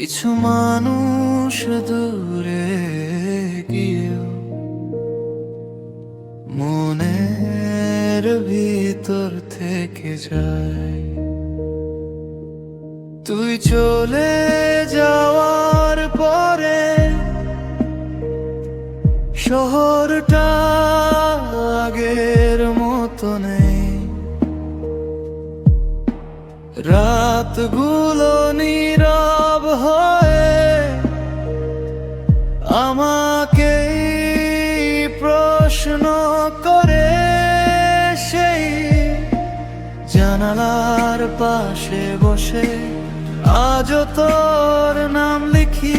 কিছু মানুষ দূরে গিয়েও মনের ভিতর থেকে যায়। তুই চলে যাওয়ার পরে শহরটা আগের মতো নেই। রাতগুলো নীরব হয়ে আমাকে প্রশ্ন করে, সেই জানালার পাশে বসে আজও তোর নাম লিখি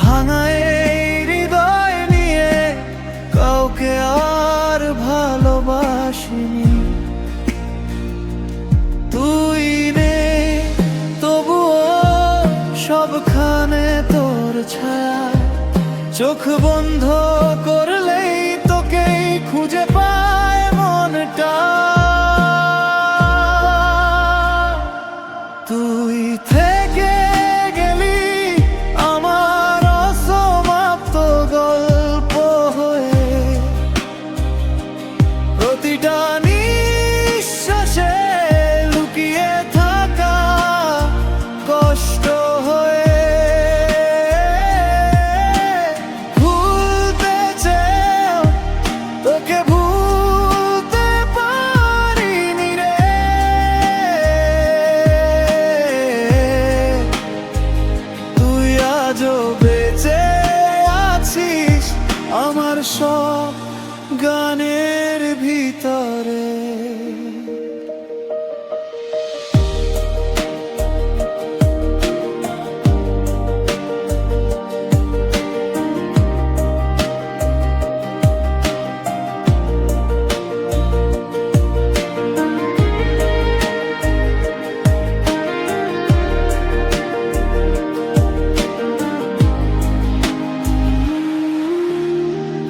ভাঙা এই হৃদয় নিয়ে। কাউকে আর ভালোবাসিনি, তুই নেই তবুও সবখানে তোর ছায়া। চোখ বন্ধ করলেই তোকেই খুঁজে পায় মনটা। তুই থেকে গেলি আমার অসমাপ্ত গল্প হয়ে, প্রতিটা নিঃশ্বাসে লুকিয়ে থাকা কষ্ট হয়ে। ভুলতে চেয়েও তোকে ভুলতে পারিনি রে। তুই আজও বেঁচে আছিস আমার সব গানের ভিতরে।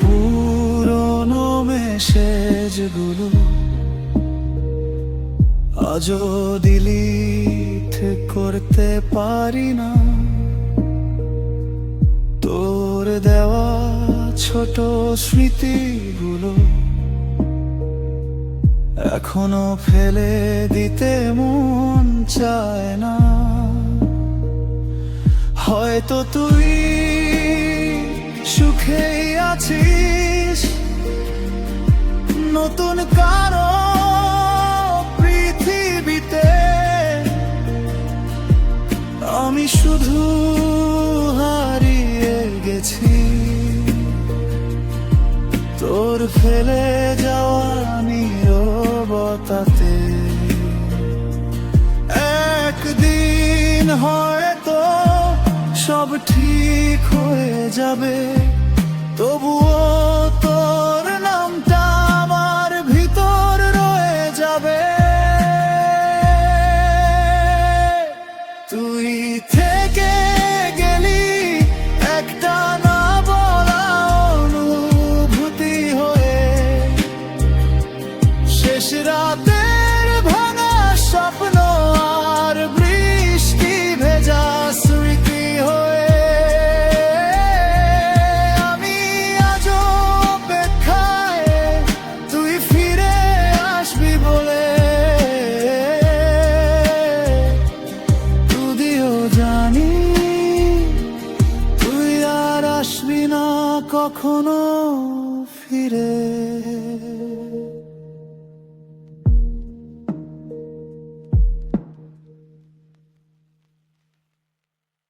পুরনো মেসেজগুলো আজও ডিলিট করতে পারি না। তোর দেওয়া ছোট স্মৃতিগুলো এখনো ফেলে দিতে মন চায় না। হয়তো তুই সুখেই আছিস নতুন কারো পৃথিবীতে। আমি শুধু হারিয়ে গেছি তোর ফেলে যাওয়া নীরবতাতে। একদিন হয়তো সব ঠিক হয়ে যাবে, তবুও তোর নামটা আমার ভিতর রয়ে যাবে। তুই থেকে গেলি একটা না বলা অনুভূতি হয়ে, শেষ রাতের ভাঙা স্বপ্ন আর বৃষ্টি ভেজা স্মৃতি হয়ে। আমি আজও অপেক্ষায় তুই ফিরে আসবি বলে, যদিও জানি তুই আর আসবি না কখনো ফিরে।